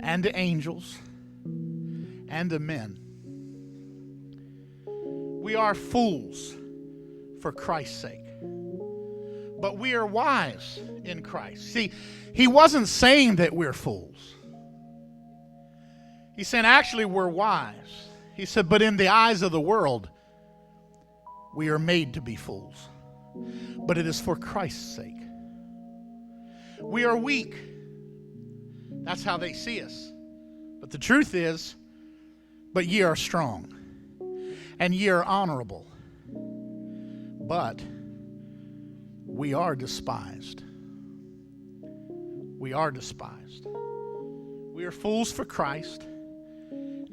and to angels and to men. We are fools for Christ's sake, but we are wise in Christ. See, he wasn't saying that we're fools. He said, actually, we're wise. He said, but in the eyes of the world, we are made to be fools. But it is for Christ's sake. We are weak. That's how they see us. But the truth is, but ye are strong, and ye are honorable. But we are despised. We are despised. We are fools for Christ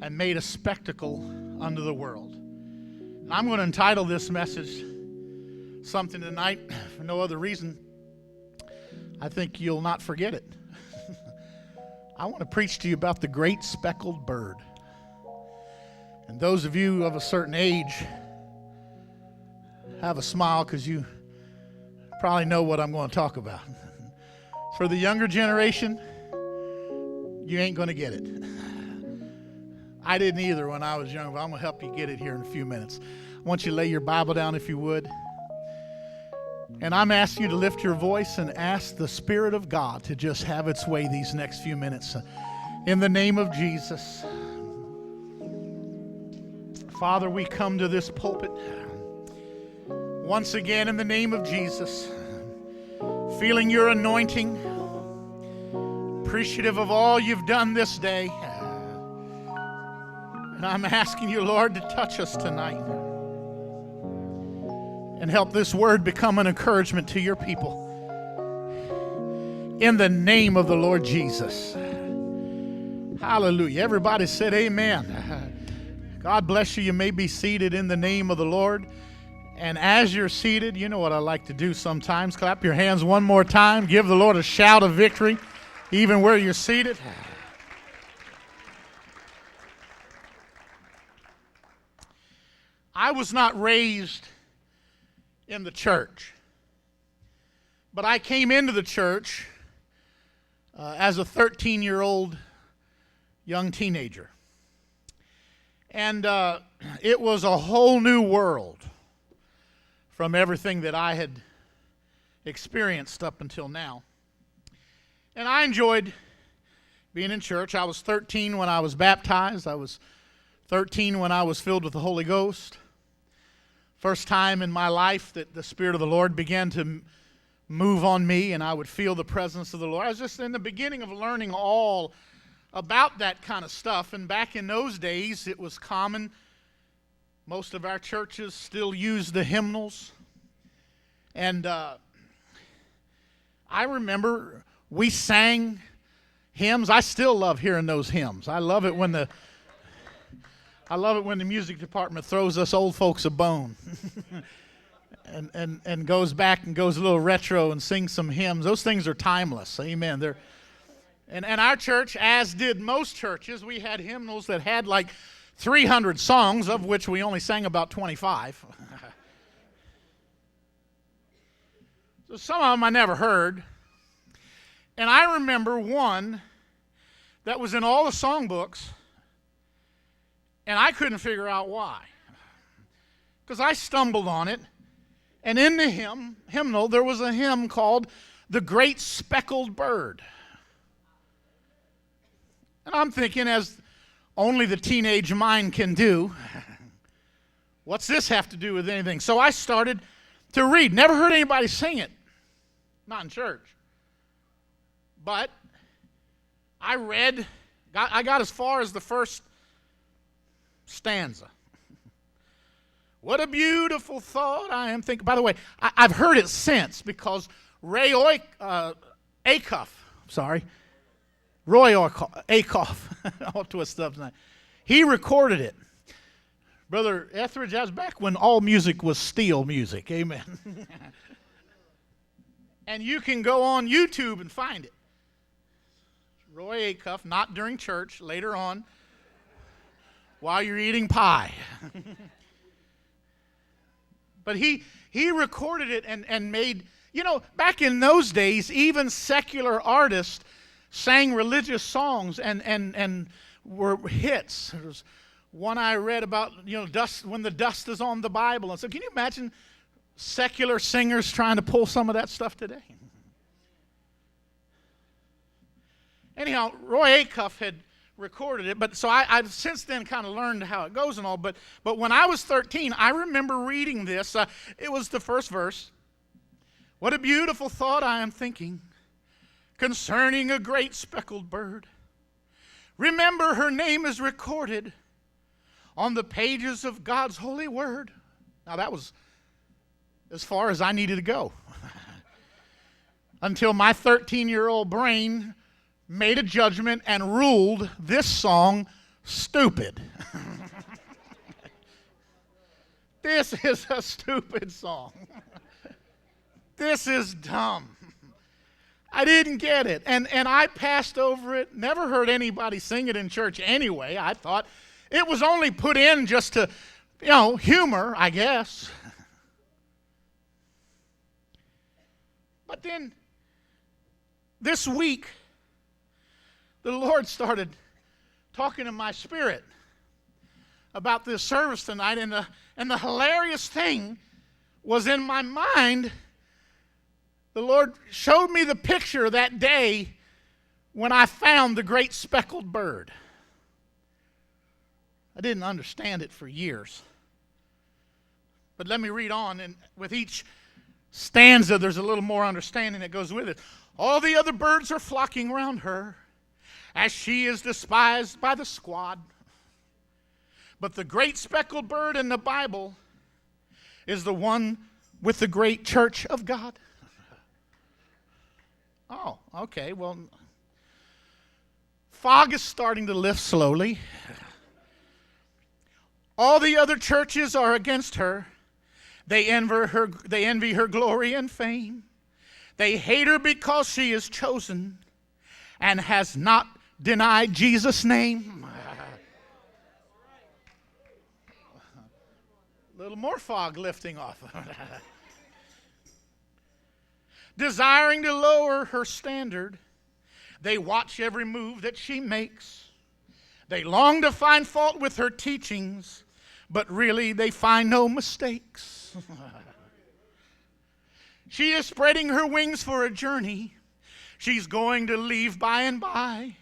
and made a spectacle unto the world. And I'm going to entitle this message something tonight for no other reason. I think you'll not forget it. I want to preach to you about the great speckled bird. And those of you of a certain age have a smile because you probably know what I'm going to talk about. For the younger generation, you ain't going to get it. I didn't either when I was young, but I'm going to help you get it here in a few minutes. I want you to lay your Bible down if you would. And I'm asking you to lift your voice and ask the Spirit of God to just have its way these next few minutes. In the name of Jesus. Father, we come to this pulpit once again in the name of Jesus, feeling your anointing, appreciative of all you've done this day. And I'm asking you, Lord, to touch us tonight and help this word become an encouragement to your people. In the name of the Lord Jesus. Hallelujah. Everybody said amen. God bless you. You may be seated in the name of the Lord. And as you're seated, you know what I like to do sometimes. Clap your hands one more time. Give the Lord a shout of victory, even where you're seated. I was not raised in the church, but I came into the church as a 13-year-old young teenager. And it was a whole new world from everything that I had experienced up until now. And I enjoyed being in church. I was 13 when I was baptized. I was 13 when I was filled with the Holy Ghost. First time in my life that the Spirit of the Lord began to move on me and I would feel the presence of the Lord. I was just in the beginning of learning all about that kind of stuff. And back in those days, it was common. Most of our churches still use the hymnals. And I remember we sang hymns. I still love hearing those hymns. I love it when the music department throws us old folks a bone and goes back and goes a little retro and sings some hymns. Those things are timeless. Amen. And our church, as did most churches, we had hymnals that had like 300 songs, of which we only sang about 25. So some of them I never heard. And I remember one that was in all the songbooks, and I couldn't figure out why. Because I stumbled on it, and in the hymnal, there was a hymn called The Great Speckled Bird. And I'm thinking, as only the teenage mind can do, what's this have to do with anything? So I started to read. Never heard anybody sing it. Not in church. But I read, I got as far as the first stanza. What a beautiful thought I am thinking. By the way, I've heard it since because Roy Acuff, I'll twist up tonight. He recorded it. Brother Etheridge, that was back when all music was steel music. Amen. And you can go on YouTube and find it. Roy Acuff, not during church, later on, while you're eating pie. But he recorded it and made, back in those days, even secular artists sang religious songs and were hits. There was one I read about, dust when the dust is on the Bible. And so can you imagine secular singers trying to pull some of that stuff today? Anyhow, Roy Acuff had recorded it, but so I've since then kind of learned how it goes and all. But when I was 13, I remember reading this. It was the first verse. What a beautiful thought I am thinking concerning a great speckled bird. Remember, her name is recorded on the pages of God's holy word. Now that was as far as I needed to go until my 13-year-old brain made a judgment and ruled this song stupid. This is a stupid song. This is dumb. I didn't get it. And I passed over it, never heard anybody sing it in church anyway. I thought it was only put in just to, humor, I guess. But then this week, the Lord started talking to my spirit about this service tonight, and the hilarious thing was in my mind. The Lord showed me the picture that day when I found the great speckled bird. I didn't understand it for years. But let me read on, and with each stanza, there's a little more understanding that goes with it. All the other birds are flocking round her, as she is despised by the squad. But the great speckled bird in the Bible is the one with the great church of God. Oh, okay, well, fog is starting to lift slowly. All the other churches are against her. They envy her glory and fame. They hate her because she is chosen and has not denied Jesus' name. A little more fog lifting off. Desiring to lower her standard, they watch every move that she makes. They long to find fault with her teachings, but really they find no mistakes. She is spreading her wings for a journey. She's going to leave by and by.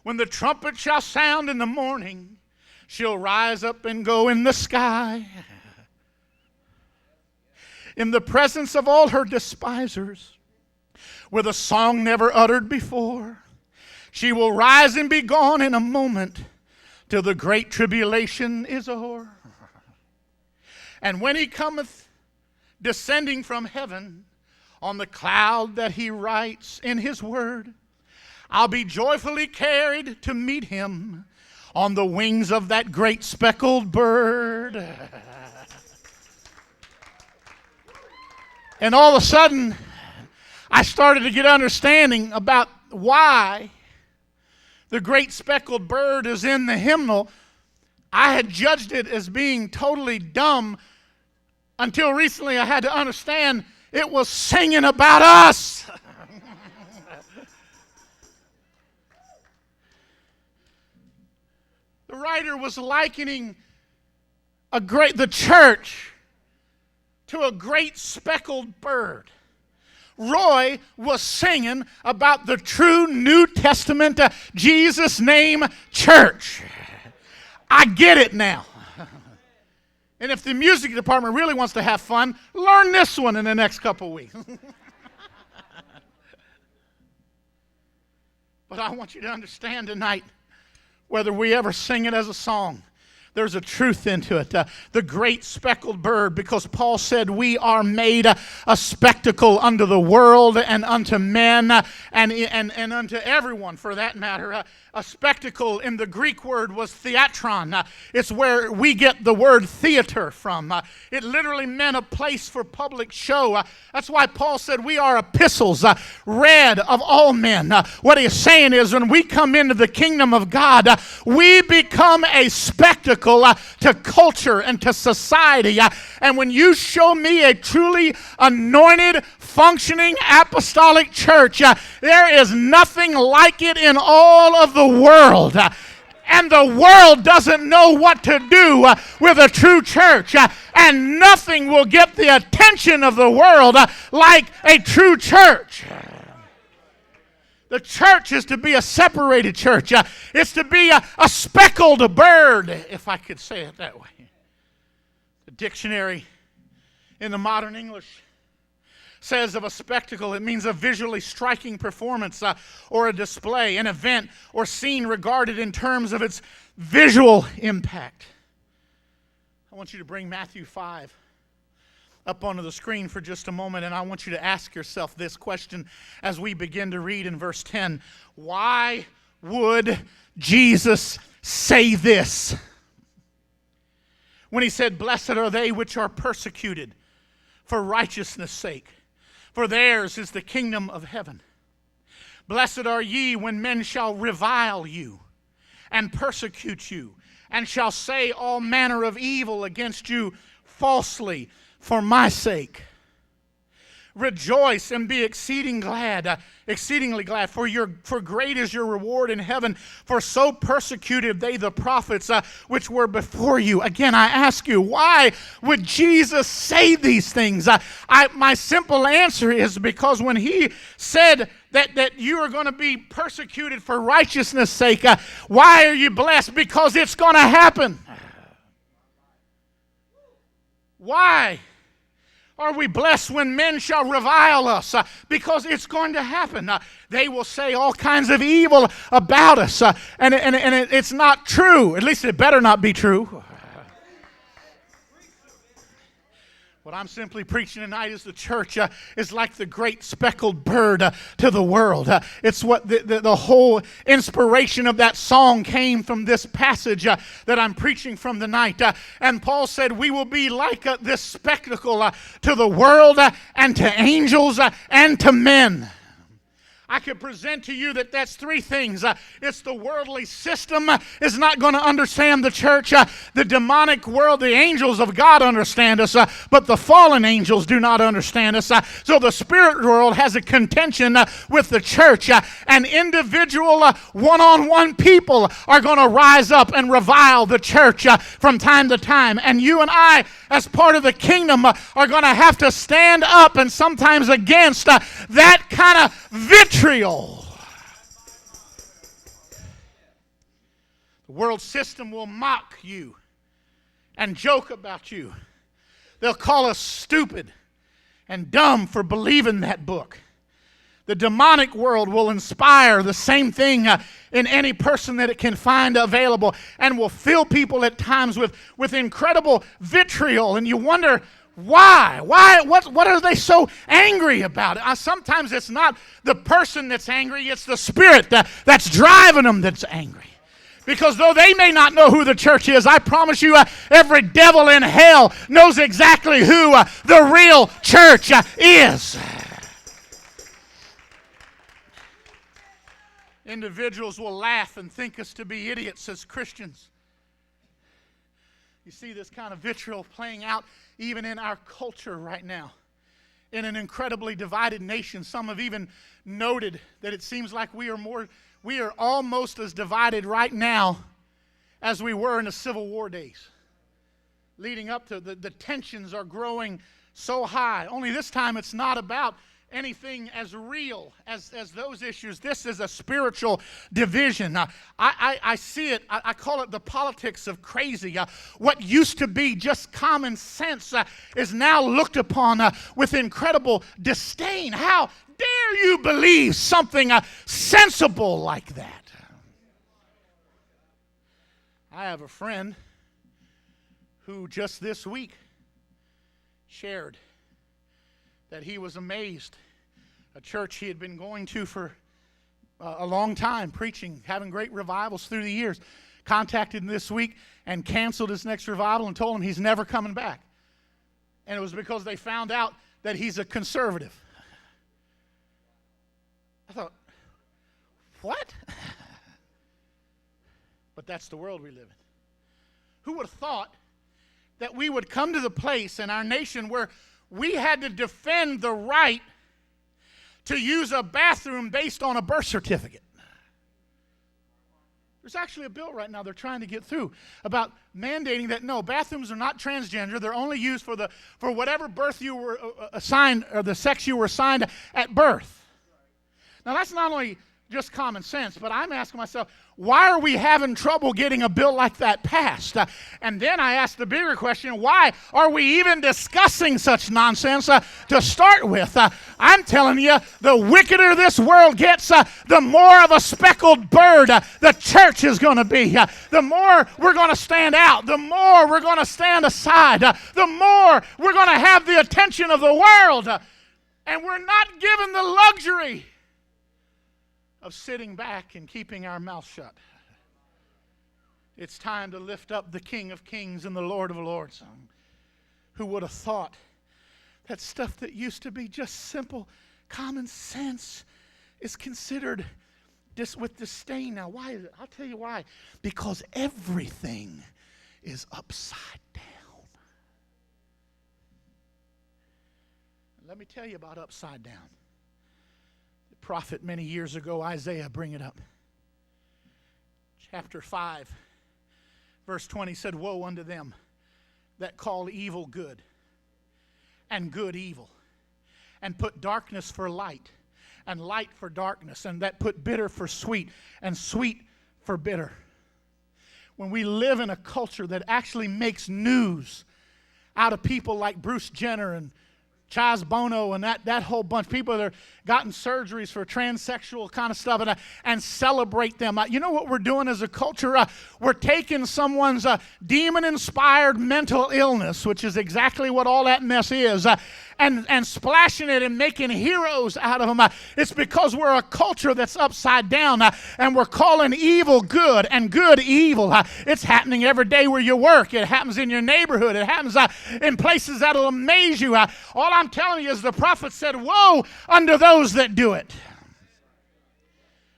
When the trumpet shall sound in the morning, she'll rise up and go in the sky. In the presence of all her despisers, with a song never uttered before, she will rise and be gone in a moment till the great tribulation is o'er. And when he cometh descending from heaven on the cloud that he writes in his word, I'll be joyfully carried to meet him on the wings of that great speckled bird. And all of a sudden, I started to get understanding about why the great speckled bird is in the hymnal. I had judged it as being totally dumb until recently I had to understand it was singing about us. The writer was likening the church to a great speckled bird. Roy was singing about the true New Testament Jesus name church. I get it now. And if the music department really wants to have fun, learn this one in the next couple weeks. But I want you to understand tonight, whether we ever sing it as a song, there's a truth into it. The great speckled bird, because Paul said we are made a spectacle unto the world and unto men and unto everyone for that matter. A spectacle in the Greek word was theatron. It's where we get the word theater from. It literally meant a place for public show. That's why Paul said we are epistles read of all men. What he's saying is when we come into the kingdom of God, we become a spectacle spectacle to culture and to society. And when you show me a truly anointed, functioning apostolic church, there is nothing like it in all of the world. And the world doesn't know what to do with a true church. And nothing will get the attention of the world like a true church. The church is to be a separated church. It's to be a speckled bird, if I could say it that way. The dictionary in the modern English says of a spectacle, it means a visually striking performance or a display, an event or scene regarded in terms of its visual impact. I want you to bring Matthew 5 up onto the screen for just a moment, and I want you to ask yourself this question as we begin to read in verse 10. Why would Jesus say this when he said, "Blessed are they which are persecuted for righteousness' sake, for theirs is the kingdom of heaven. Blessed are ye when men shall revile you and persecute you, and shall say all manner of evil against you falsely for my sake. Rejoice and be exceedingly glad, for great is your reward in heaven. For so persecuted they the prophets which were before you." Again, I ask you, why would Jesus say these things? My simple answer is because when he said that you are going to be persecuted for righteousness' sake, why are you blessed? Because it's going to happen. Why are we blessed when men shall revile us? Because it's going to happen. They will say all kinds of evil about us, and it's not true. At least it better not be true. What I'm simply preaching tonight is the church is like the great speckled bird to the world. It's what the whole inspiration of that song came from this passage that I'm preaching from tonight. And Paul said we will be like this spectacle to the world and to angels and to men. I could present to you that that's three things. It's the worldly system is not going to understand the church. The demonic world, the angels of God understand us, but the fallen angels do not understand us. So the spirit world has a contention with the church, and individual one-on-one people are going to rise up and revile the church from time to time. And you and I, as part of the kingdom, are going to have to stand up and sometimes against that kind of vitriol. The world system will mock you and joke about you. They'll call us stupid and dumb for believing that book. The demonic world will inspire the same thing in any person that it can find available, and will fill people at times with incredible vitriol. And you wonder, why? What are they so angry about? Sometimes it's not the person that's angry, it's the spirit that's driving them that's angry. Because though they may not know who the church is, I promise you every devil in hell knows exactly who the real church is. Individuals will laugh and think us to be idiots as Christians. You see this kind of vitriol playing out even in our culture right now. In an incredibly divided nation, some have even noted that it seems like we are almost as divided right now as we were in the Civil War days. Leading up to the tensions are growing so high. Only this time it's not about anything as real as those issues. This is a spiritual division. I see it, I call it the politics of crazy. What used to be just common sense is now looked upon with incredible disdain. How dare you believe something sensible like that? I have a friend who just this week shared that he was amazed. A church he had been going to for a long time, preaching, having great revivals through the years, contacted him this week and canceled his next revival and told him he's never coming back. And it was because they found out that he's a conservative. I thought, what? But that's the world we live in. Who would have thought that we would come to the place in our nation where we had to defend the right to use a bathroom based on a birth certificate? There's actually a bill right now they're trying to get through about mandating that no, bathrooms are not transgender. They're only used for whatever birth you were assigned, or the sex you were assigned at birth. Now that's not only just common sense, but I'm asking myself, why are we having trouble getting a bill like that passed? And then I ask the bigger question, why are we even discussing such nonsense to start with? I'm telling you, the wickeder this world gets, the more of a speckled bird the church is going to be. The more we're going to stand out, the more we're going to stand aside, the more we're going to have the attention of the world. And we're not given the luxury of sitting back and keeping our mouth shut. It's time to lift up the King of Kings and the Lord of Lords. Who would have thought that stuff that used to be just simple common sense is considered with disdain now? Why is it? I'll tell you why. Because everything is upside down. Let me tell you about upside down. Prophet many years ago, Isaiah, bring it up. Chapter 5, verse 20 said, "Woe unto them that call evil good, and good evil, and put darkness for light, and light for darkness, and that put bitter for sweet, and sweet for bitter." When we live in a culture that actually makes news out of people like Bruce Jenner and Chaz Bono and that whole bunch of people that are gotten surgeries for transsexual kind of stuff and celebrate them. You know what we're doing as a culture? We're taking someone's demon-inspired mental illness, which is exactly what all that mess is, and splashing it and making heroes out of them. It's because we're a culture that's upside down, and we're calling evil good and good evil. It's happening every day where you work. It happens in your neighborhood. It happens in places that'll amaze you. All I'm telling you is the prophet said, "Woe unto those that do it."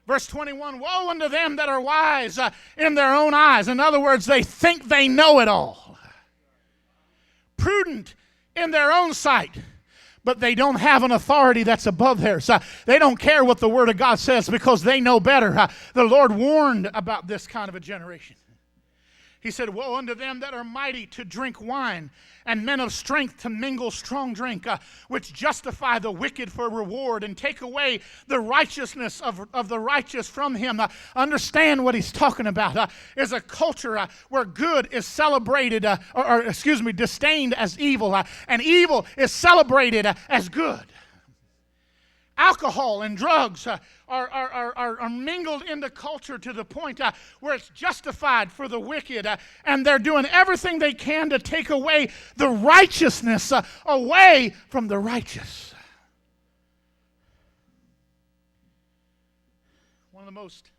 Verse 21, "Woe unto them that are wise in their own eyes." In other words, they think they know it all. "Prudent in their own sight, but they don't have an authority that's above theirs." They don't care what the Word of God says because they know better. The Lord warned about this kind of a generation. He said, "Woe unto them that are mighty to drink wine, and men of strength to mingle strong drink, which justify the wicked for reward, and take away the righteousness of the righteous from him." Understand what he's talking about. Is a culture where good is celebrated, disdained as evil, and evil is celebrated as good. Alcohol and drugs are mingled into culture to the point where it's justified for the wicked, and they're doing everything they can to take away the righteousness away from the righteous. One of the most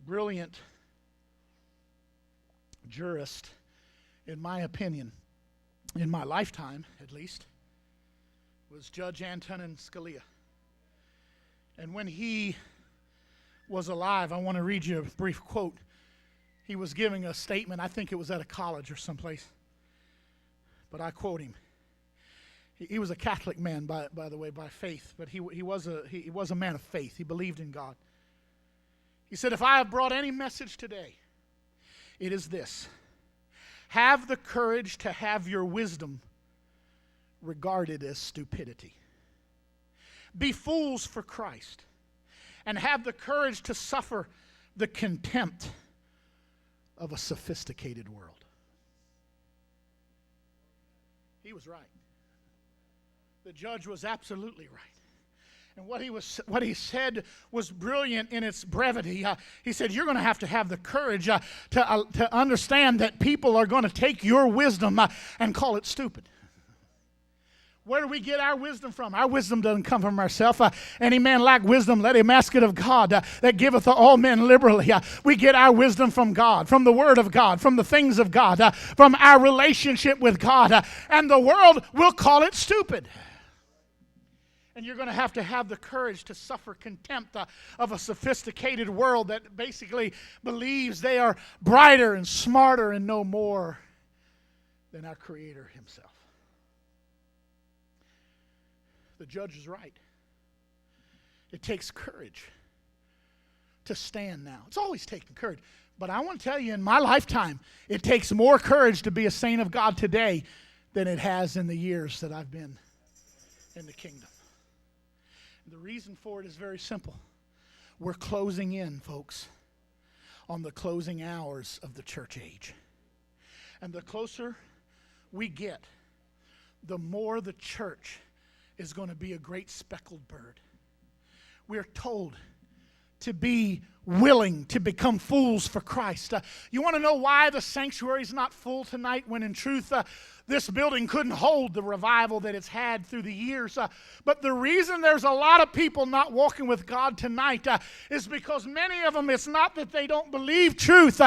brilliant jurists, in my opinion, in my lifetime at least, was Judge Antonin Scalia. And when he was alive, I want to read you a brief quote. He was giving a statement. I think it was at a college or someplace. But I quote him. He was a Catholic man, by the way, by faith. But he was a man of faith. He believed in God. He said, "If I have brought any message today, it is this: have the courage to have your wisdom regarded as stupidity. Be fools for Christ, and have the courage to suffer the contempt of a sophisticated world." He was right. The judge was absolutely right. And what he said was brilliant in its brevity. He said, you're going to have the courage to understand that people are going to take your wisdom and call it stupid. Where do we get our wisdom from? Our wisdom doesn't come from ourselves. Any man lack wisdom, let him ask it of God, that giveth to all men liberally. We get our wisdom from God, from the Word of God, from the things of God, from our relationship with God. And the world will call it stupid. And you're going to have the courage to suffer contempt of a sophisticated world that basically believes they are brighter and smarter and know more than our Creator Himself. The judge is right. It takes courage to stand now. It's always taken courage. But I want to tell you, in my lifetime, it takes more courage to be a saint of God today than it has in the years that I've been in the kingdom. The reason for it is very simple. We're closing in, folks, on the closing hours of the church age. And the closer we get, the more the church is going to be a great speckled bird. We're told to be willing to become fools for Christ. You want to know why the sanctuary is not full tonight, when in truth this building couldn't hold the revival that it's had through the years? But the reason there's a lot of people not walking with God tonight is because many of them, it's not that they don't believe truth,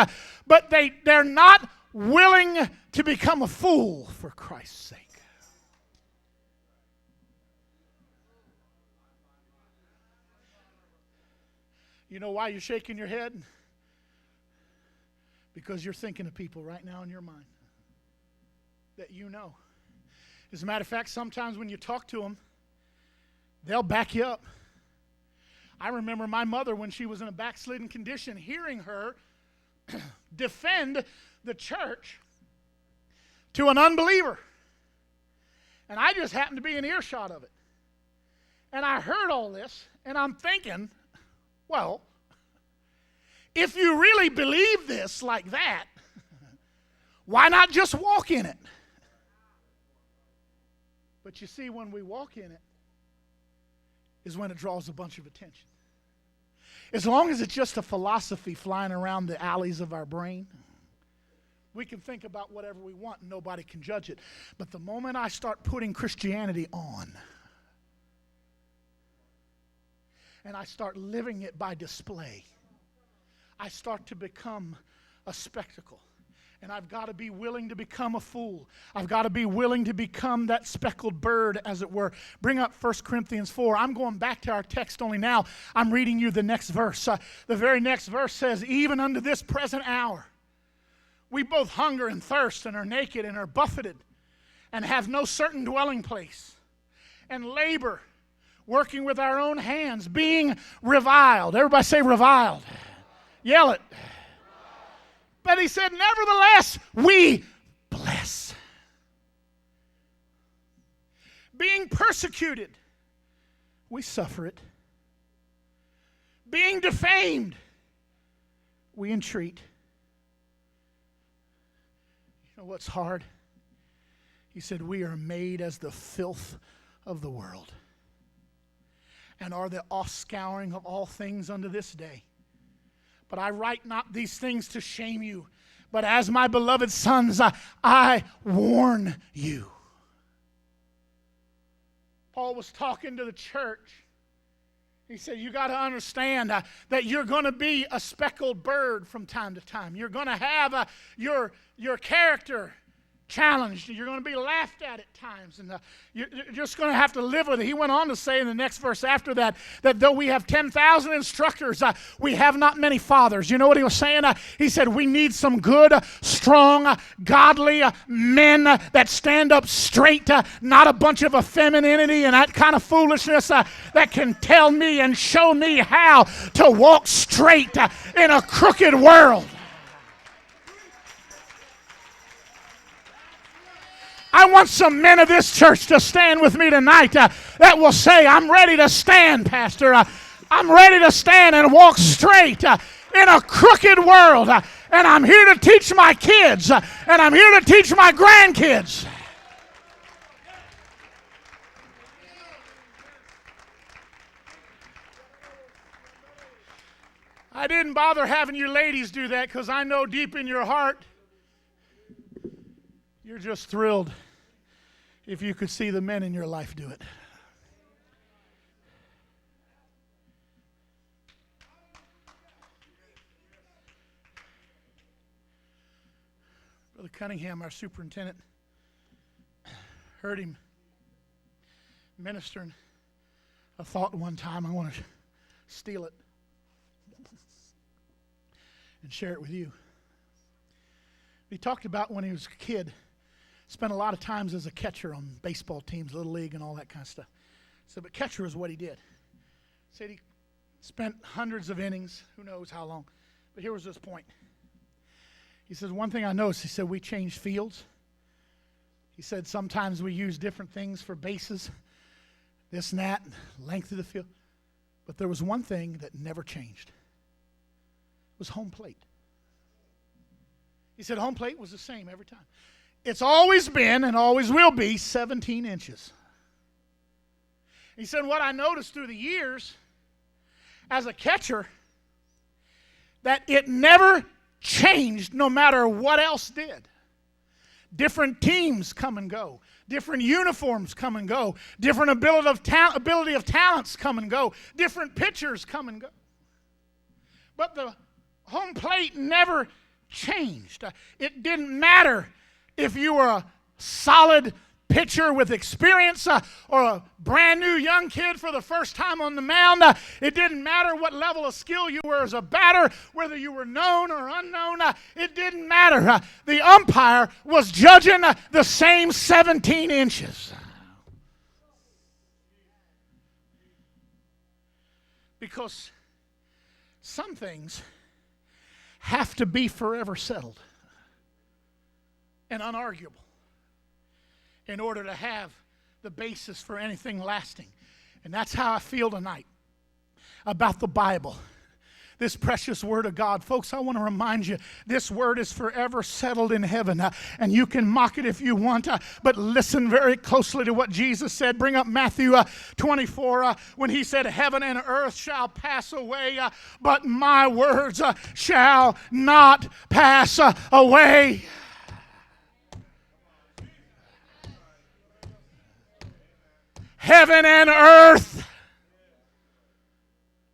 but they're not willing to become a fool for Christ's sake. You know why you're shaking your head? Because you're thinking of people right now in your mind that you know. As a matter of fact, sometimes when you talk to them, they'll back you up. I remember my mother, when she was in a backslidden condition, hearing her defend the church to an unbeliever. And I just happened to be in earshot of it. And I heard all this, and I'm thinking, well, if you really believe this like that, why not just walk in it? But you see, when we walk in it is when it draws a bunch of attention. As long as it's just a philosophy flying around the alleys of our brain, we can think about whatever we want and nobody can judge it. But the moment I start putting Christianity on, and I start living it by display, I start to become a spectacle. And I've got to be willing to become a fool. I've got to be willing to become that speckled bird, as it were. Bring up 1 Corinthians 4. I'm going back to our text only now. I'm reading you the next verse. The very next verse says, even unto this present hour, we both hunger and thirst and are naked and are buffeted and have no certain dwelling place and labor, working with our own hands, being reviled. Everybody say reviled. Yell it. But he said, nevertheless, we bless. Being persecuted, we suffer it. Being defamed, we entreat. You know what's hard? He said, we are made as the filth of the world, and are the offscouring of all things unto this day. But I write not these things to shame you, but as my beloved sons, I warn you. Paul was talking to the church. He said, you got to understand that you're going to be a speckled bird from time to time. You're going to have your character challenged. You're going to be laughed at times, and you're just going to have to live with it. He went on to say in the next verse after that though we have 10,000 instructors, we have not many fathers. You know what he was saying? He said we need some good, strong, godly men that stand up straight, not a bunch of effeminacy and that kind of foolishness, that can tell me and show me how to walk straight in a crooked world. I want some men of this church to stand with me tonight that will say, I'm ready to stand, Pastor. I'm ready to stand and walk straight in a crooked world. And I'm here to teach my kids. And I'm here to teach my grandkids. I didn't bother having you ladies do that because I know deep in your heart you're just thrilled if you could see the men in your life do it. Brother Cunningham, our superintendent, heard him ministering I thought one time I want to steal it and share it with you. He talked about when he was a kid, spent a lot of times as a catcher on baseball teams, Little League and all that kind of stuff. So, but catcher is what he did. Said he spent hundreds of innings, who knows how long. But here was his point. He says, one thing I noticed, he said, we changed fields. He said, sometimes we use different things for bases, this and that, length of the field. But there was one thing that never changed. It was home plate. He said home plate was the same every time. It's always been and always will be 17 inches. He said, what I noticed through the years as a catcher, that it never changed no matter what else did. Different teams come and go. Different uniforms come and go. Different ability of talents come and go. Different pitchers come and go. But the home plate never changed. It didn't matter if you were a solid pitcher with experience or a brand new young kid for the first time on the mound. It didn't matter what level of skill you were as a batter, whether you were known or unknown. It didn't matter. The umpire was judging the same 17 inches. Because some things have to be forever settled and unarguable in order to have the basis for anything lasting. And that's how I feel tonight about the Bible, this precious Word of God. Folks, I want to remind you, this Word is forever settled in heaven. And you can mock it if you want, but listen very closely to what Jesus said. Bring up Matthew 24, when he said, heaven and earth shall pass away, but my words shall not pass away. Heaven and earth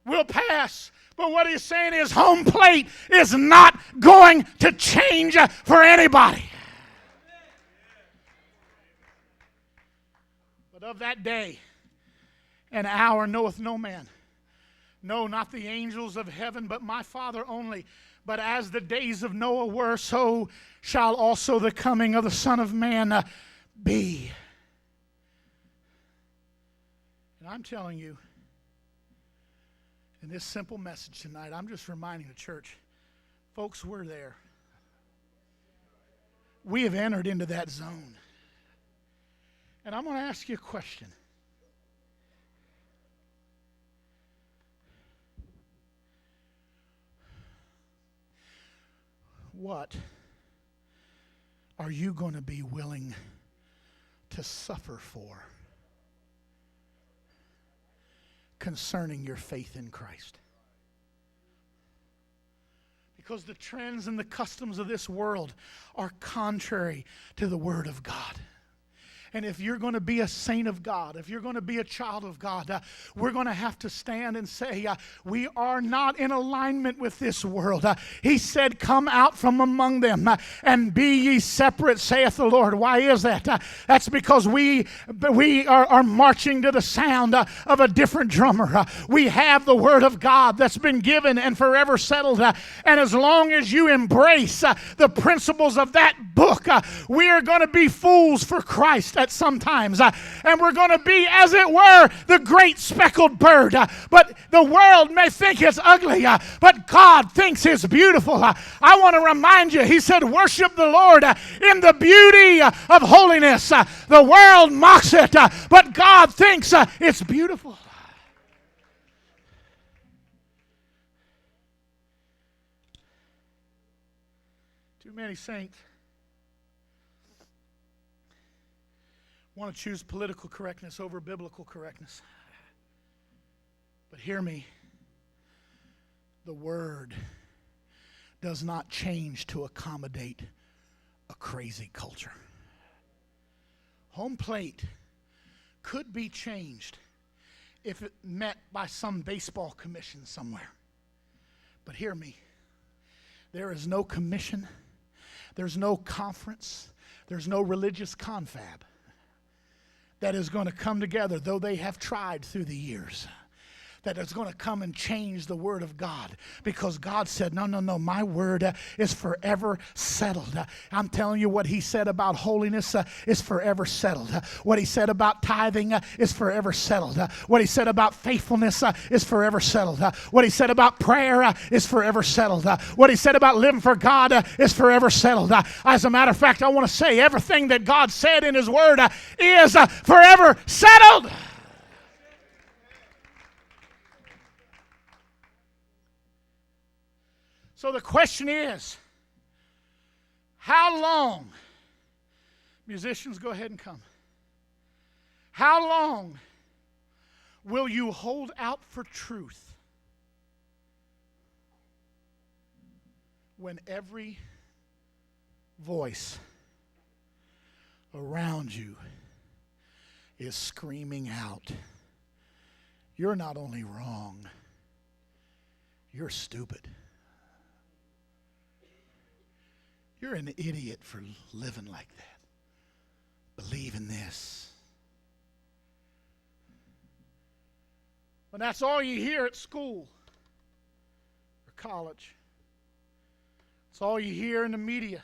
will pass. But what he's saying is home plate is not going to change for anybody. But of that day and hour knoweth no man. No, not the angels of heaven, but my Father only. But as the days of Noah were, so shall also the coming of the Son of Man be. And I'm telling you, in this simple message tonight, I'm just reminding the church, folks, we're there. We have entered into that zone. And I'm going to ask you a question. What are you going to be willing to suffer for concerning your faith in Christ? Because the trends and the customs of this world are contrary to the Word of God. And if you're going to be a saint of God, if you're going to be a child of God, we're going to have to stand and say, we are not in alignment with this world. He said, come out from among them and be ye separate, saith the Lord. Why is that? That's because we are marching to the sound of a different drummer. We have the Word of God that's been given and forever settled. And as long as you embrace the principles of that book, we are going to be fools for Christ at some times, and we're going to be, as it were, the great speckled bird. But the world may think it's ugly, but God thinks it's beautiful. I want to remind you, he said, worship the Lord in the beauty of holiness. The world mocks it, but God thinks it's beautiful. Too many saints want to choose political correctness over biblical correctness. But hear me, the Word does not change to accommodate a crazy culture. Home plate could be changed if it met by some baseball commission somewhere. But hear me, there is no commission, there's no conference, there's no religious confab that is going to come together, though they have tried through the years, that is going to come and change the Word of God. Because God said, no, my Word is forever settled. I'm telling you, what He said about holiness is forever settled. What He said about tithing is forever settled. What He said about faithfulness is forever settled. What He said about prayer is forever settled. What He said about living for God is forever settled. As a matter of fact, I want to say everything that God said in His Word is forever settled. So the question is, how long, musicians, go ahead and come. How long will you hold out for truth when every voice around you is screaming out, you're not only wrong, you're stupid. You're an idiot for living like that. Believe in this. When that's all you hear at school or college. It's all you hear in the media,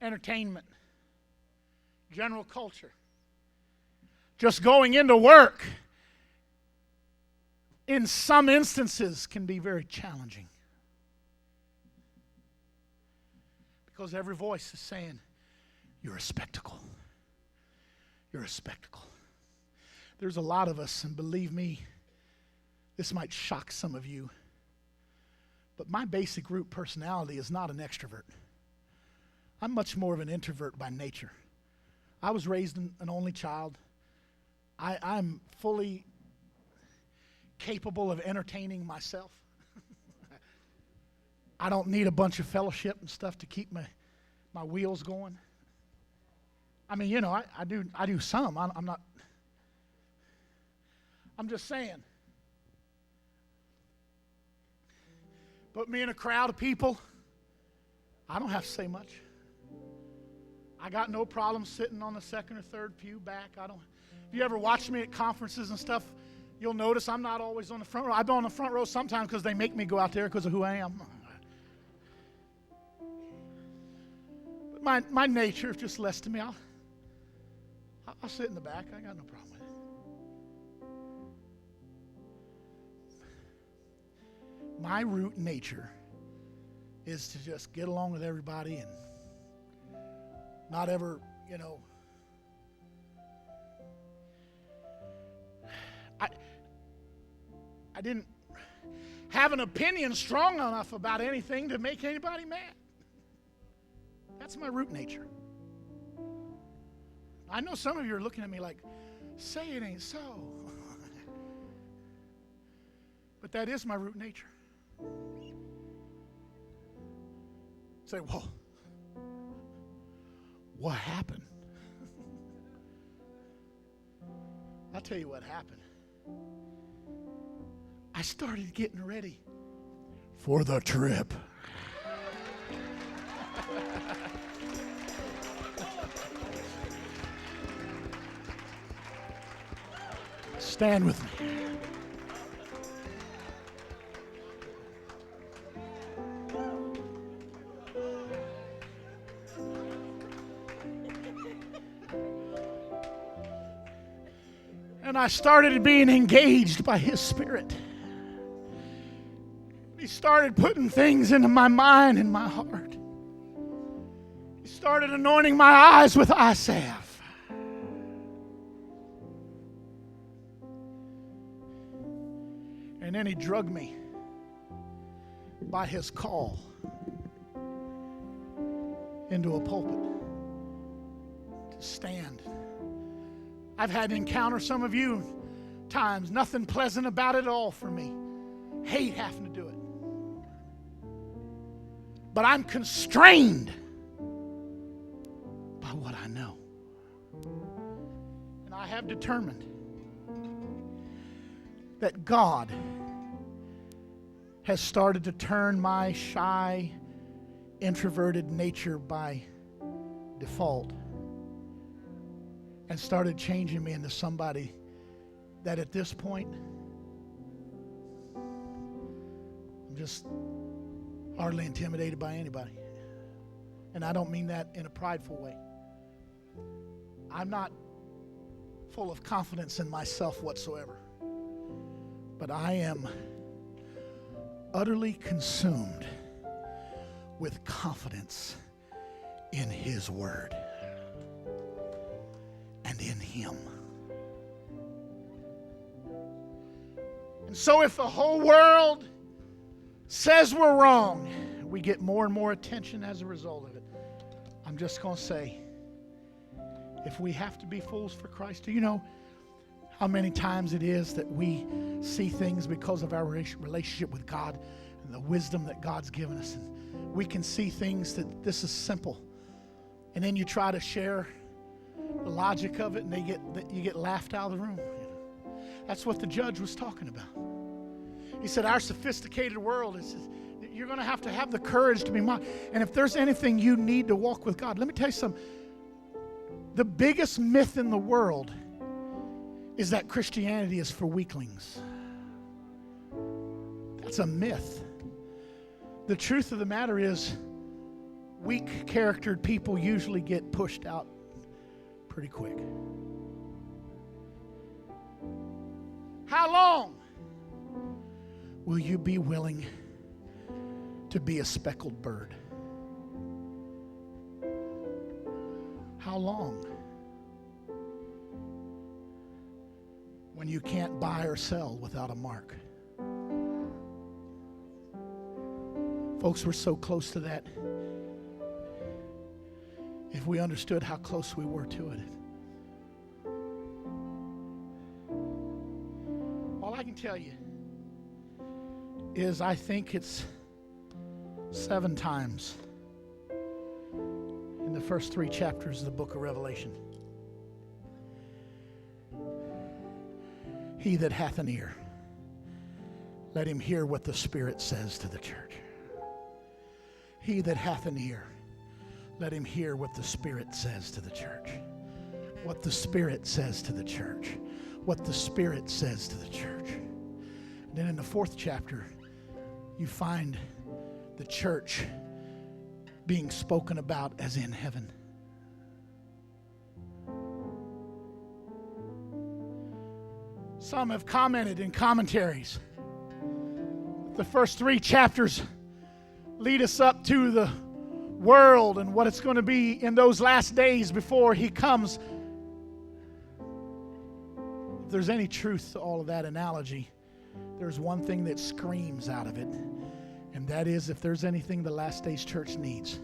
entertainment, general culture. Just going into work, in some instances, can be very challenging. Because every voice is saying, you're a spectacle. You're a spectacle. There's a lot of us, and believe me, this might shock some of you, but my basic root personality is not an extrovert. I'm much more of an introvert by nature. I was raised an only child. I'm fully capable of entertaining myself. I don't need a bunch of fellowship and stuff to keep my wheels going. I mean, you know, I do some. I'm just saying. Put me in a crowd of people, I don't have to say much. I got no problem sitting on the second or third pew back. If you ever watch me at conferences and stuff, you'll notice I'm not always on the front row. I've been on the front row sometimes because they make me go out there because of who I am. My nature, if just less to me, I'll sit in the back. I got no problem with it. My root nature is to just get along with everybody and not ever, you know. I didn't have an opinion strong enough about anything to make anybody mad. That's my root nature. I know some of you are looking at me like, say it ain't so. But that is my root nature. Say, whoa, what happened? I'll tell you what happened. I started getting ready for the trip. Stand with me. And I started being engaged by His Spirit. He started putting things into my mind and my heart. He started anointing my eyes with eye salve. And then He drugged me by His call into a pulpit to stand. I've had to encounter some of you times, nothing pleasant about it at all for me. Hate having to do it. But I'm constrained by what I know. And I have determined that God has started to turn my shy, introverted nature by default and started changing me into somebody that at this point, I'm just hardly intimidated by anybody. And I don't mean that in a prideful way. I'm not full of confidence in myself whatsoever. But I am utterly consumed with confidence in His Word and in Him. And so if the whole world says we're wrong, we get more and more attention as a result of it. I'm just going to say, if we have to be fools for Christ, do you know how many times it is that we see things because of our relationship with God and the wisdom that God's given us, and we can see things that this is simple, and then you try to share the logic of it, and you get laughed out of the room. That's what the judge was talking about. He said, our sophisticated world is, you're going to have the courage to be mine. And if there's anything you need to walk with God, let me tell you something. The biggest myth in the world is that Christianity is for weaklings. That's a myth. The truth of the matter is, weak-charactered people usually get pushed out pretty quick. How long will you be willing to be a speckled bird? How long? When you can't buy or sell without a mark. Folks, we're so close to that. If we understood how close we were to it. All I can tell you is I think it's 7 times in the first 3 chapters of the book of Revelation. He that hath an ear, let him hear what the Spirit says to the church. He that hath an ear, let him hear what the Spirit says to the church. What the Spirit says to the church. What the Spirit says to the church. And then in the 4th chapter, you find the church being spoken about as in heaven. Some have commented in commentaries. The first 3 chapters lead us up to the world and what it's going to be in those last days before He comes. If there's any truth to all of that analogy, there's one thing that screams out of it, and that is, if there's anything the last days church needs,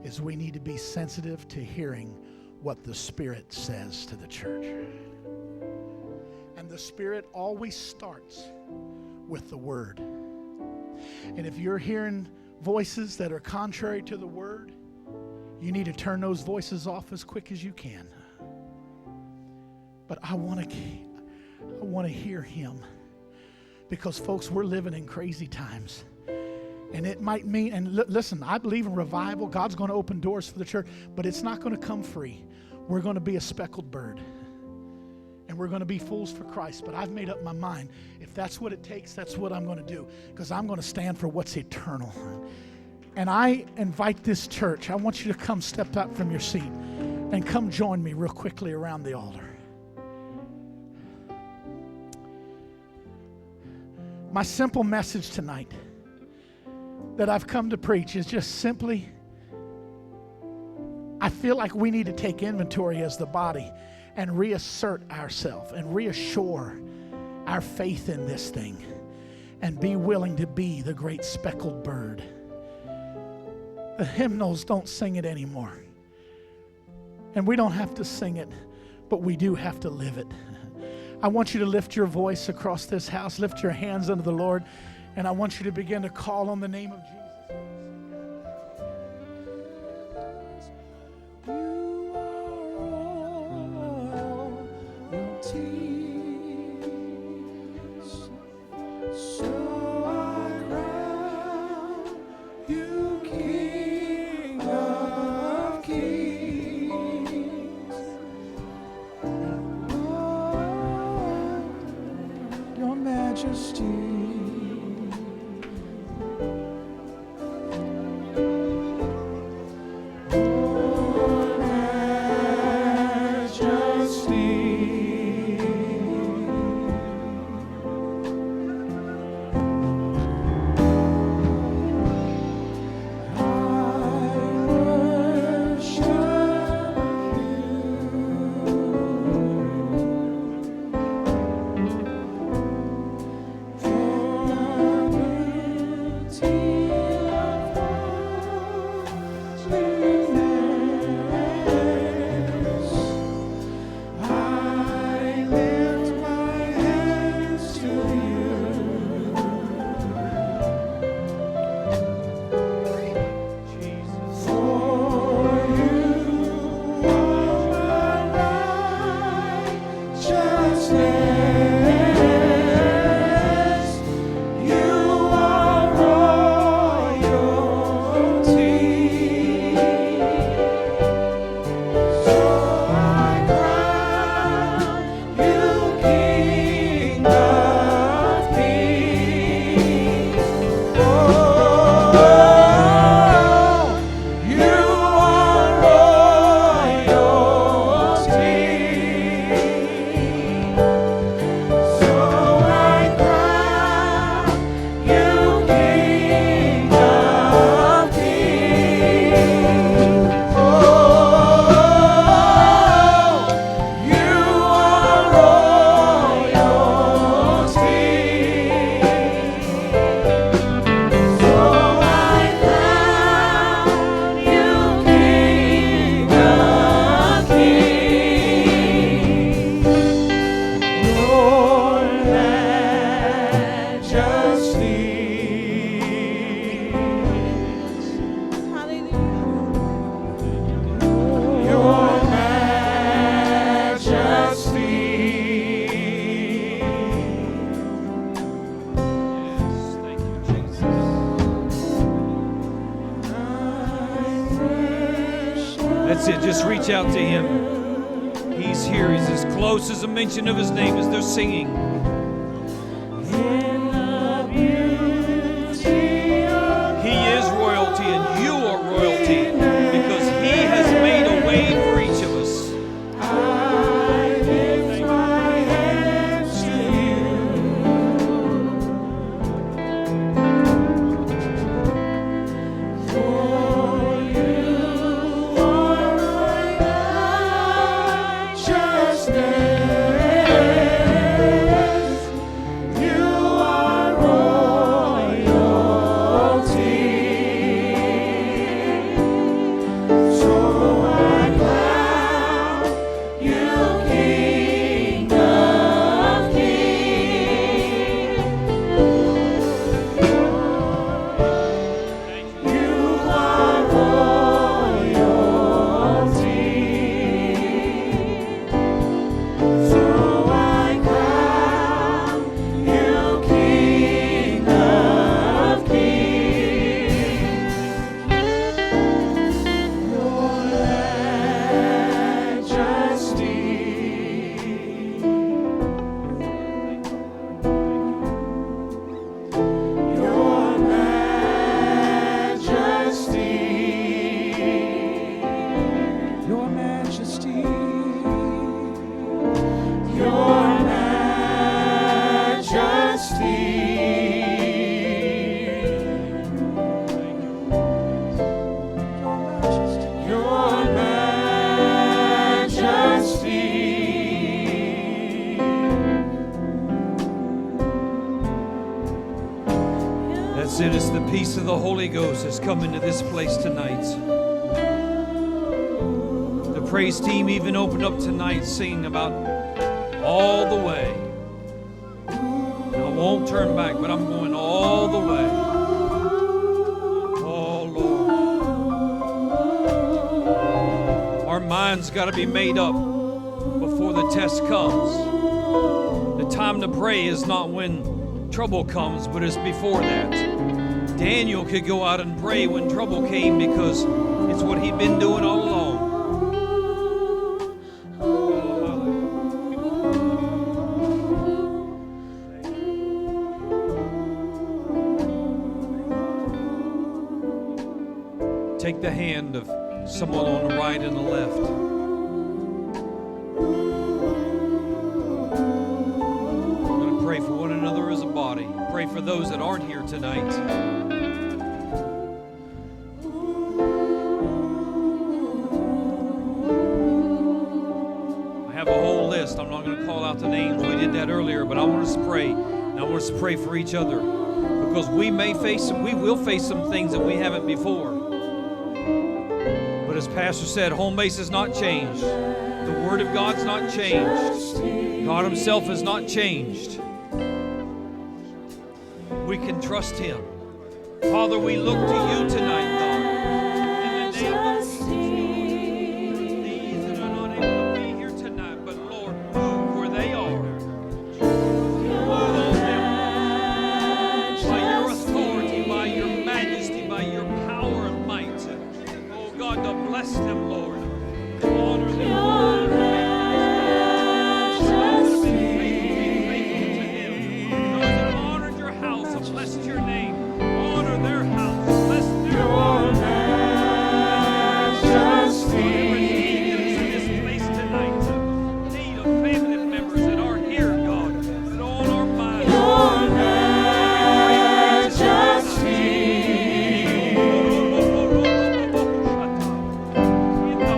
is we need to be sensitive to hearing what the Spirit says to the church. And the Spirit always starts with the Word. And if you're hearing voices that are contrary to the Word, you need to turn those voices off as quick as you can. But I want to hear Him. Because, folks, we're living in crazy times. And it might mean, and listen, I believe in revival. God's going to open doors for the church, but it's not going to come free. We're going to be a speckled bird. And we're going to be fools for Christ. But I've made up my mind. If that's what it takes, that's what I'm going to do. Because I'm going to stand for what's eternal. And I invite this church, I want you to come step out from your seat and come join me real quickly around the altar. My simple message tonight that I've come to preach is just simply, I feel like we need to take inventory as the body and reassert ourselves and reassure our faith in this thing and be willing to be the great speckled bird. The hymnals don't sing it anymore. And we don't have to sing it, but we do have to live it. I want you to lift your voice across this house, lift your hands unto the Lord, and I want you to begin to call on the name of Jesus. That's it. Just reach out to Him. He's here. He's as close as a mention of His name as they're singing. He is royalty, and you are royalty because He has made a way for each of us. That's it. It's the peace of the Holy Ghost that's come into this place tonight. The praise team even opened up tonight singing about all the way. And I won't turn back, but I'm going all the way. Oh, Lord. Our mind's got to be made up before the test comes. The time to pray is not when trouble comes, but it's before that. Daniel could go out and pray when trouble came because it's what he'd been doing all along. Take the hand of someone on the right and the left. We're going to pray for one another as a body. Pray for those that aren't here tonight. I have a whole list. I'm not going to call out the names. We did that earlier, but I want us to pray. And I want us to pray for each other because we will face some things that we haven't before. But as Pastor said, home base has not changed. The Word of God's not changed. God Himself has not changed. We can trust Him. Father, we look to You tonight, God. In the name of these that are not able to be here tonight, but Lord, move where they are. Move on them. By Your authority, by Your majesty, by Your power and might. Oh God, to bless them, Lord. Honor them, Lord. Bless Your name. Honor their house. Bless their home. Whatever need is in this place tonight. Need of family members that are here, God. That on our minds. Your majesty. In the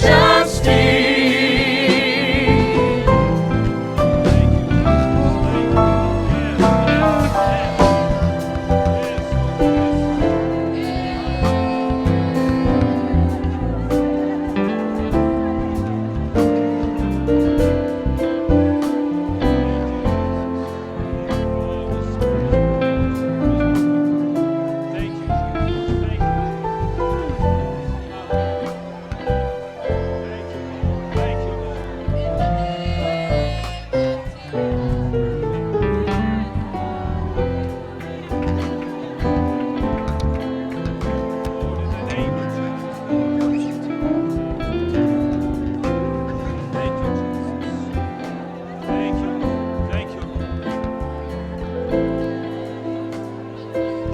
precious sting.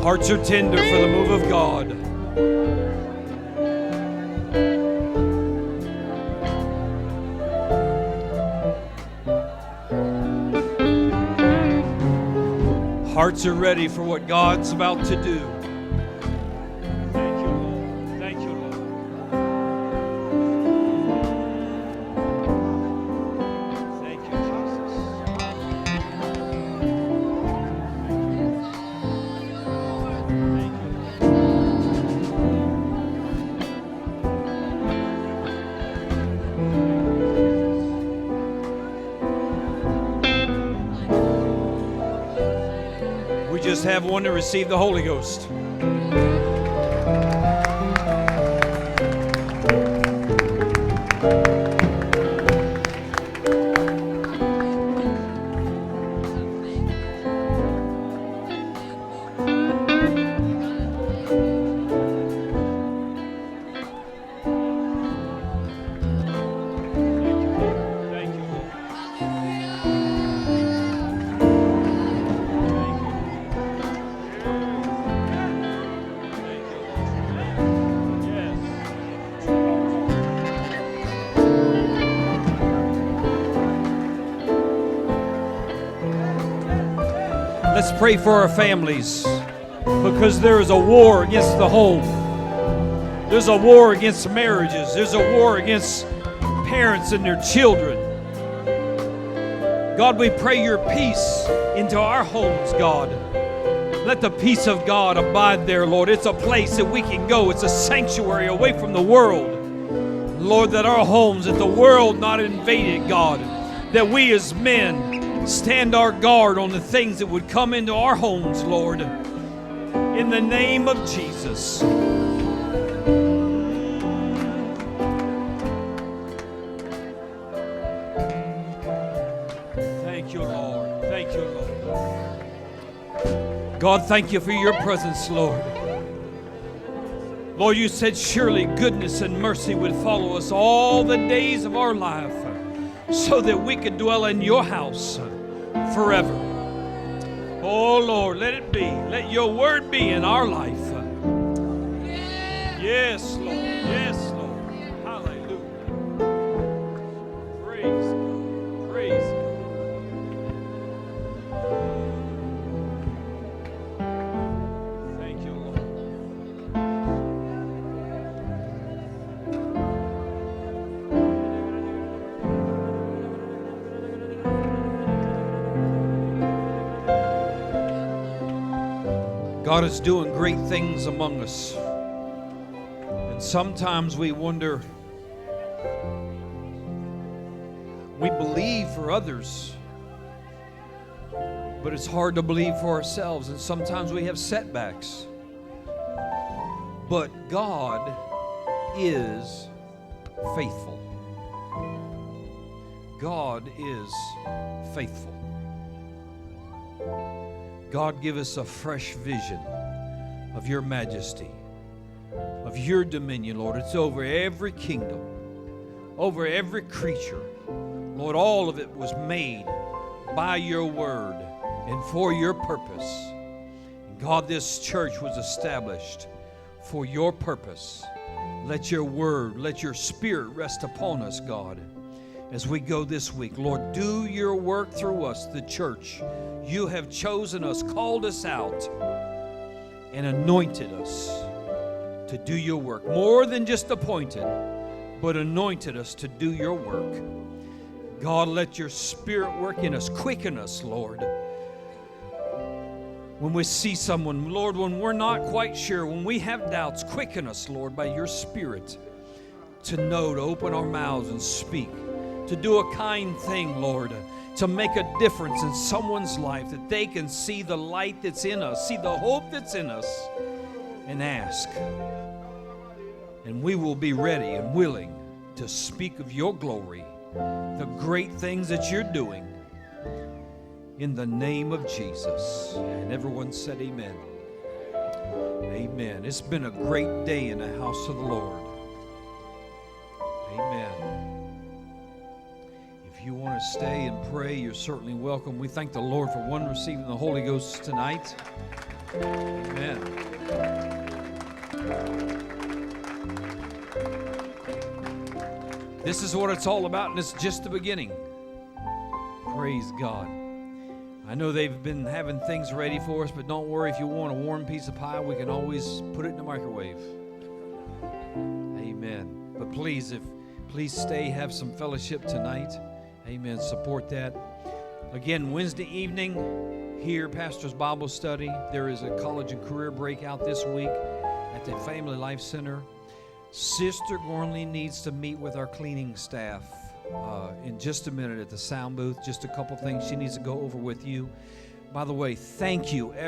Hearts are tender for the move of God. Hearts are ready for what God's about to do. Thank you, Lord. Thank you, Lord. Thank you, Jesus. We just have one to receive the Holy Ghost. Let's pray for our families, because there is a war against the home. There's a war against marriages. There's a war against parents and their children. God, we pray your peace into our homes, God. Let the peace of God abide there, Lord. It's a place that we can go. It's a sanctuary away from the world. Lord, that our homes, that the world not invade it, God. That we as men stand our guard on the things that would come into our homes, Lord. In the name of Jesus. Thank you, Lord. Thank you, Lord. God, thank you for your presence, Lord. Lord, you said surely goodness and mercy would follow us all the days of our life, so that we could dwell in your house forever. Oh Lord, let it be. Let your word be in our life. Yes, Lord. Yes, Lord. Hallelujah. Praise God. Praise God. Thank you, Lord. God is doing great things among us. And sometimes we wonder, we believe for others, but it's hard to believe for ourselves. And sometimes we have setbacks. But God is faithful. God is faithful. God, give us a fresh vision of your majesty, of your dominion, Lord. It's over every kingdom, over every creature. Lord, all of it was made by your word and for your purpose. And God, this church was established for your purpose. Let your word, let your spirit rest upon us, God, as we go this week. Lord, do your work through us, the church. You have chosen us, called us out, and anointed us to do your work. More than just appointed, but anointed us to do your work. God, let your Spirit work in us. Quicken us, Lord. When we see someone, Lord, when we're not quite sure, when we have doubts, quicken us, Lord, by your Spirit to know, to open our mouths and speak, to do a kind thing, Lord, to make a difference in someone's life, that they can see the light that's in us, see the hope that's in us, and ask. And we will be ready and willing to speak of your glory, the great things that you're doing, in the name of Jesus. And everyone said amen. Amen. It's been a great day in the house of the Lord. Amen. If you want to stay and pray, you're certainly welcome. We thank the Lord for one receiving the Holy Ghost tonight. Amen. This is what it's all about, and it's just the beginning. Praise God. I know they've been having things ready for us, but don't worry. If you want a warm piece of pie, we can always put it in the microwave. Amen. But please stay, have some fellowship tonight. Amen. Support that. Again, Wednesday evening, here, Pastor's Bible Study. There is a college and career breakout this week at the Family Life Center. Sister Gormley needs to meet with our cleaning staff in just a minute at the sound booth. Just a couple things she needs to go over with you. By the way, thank you.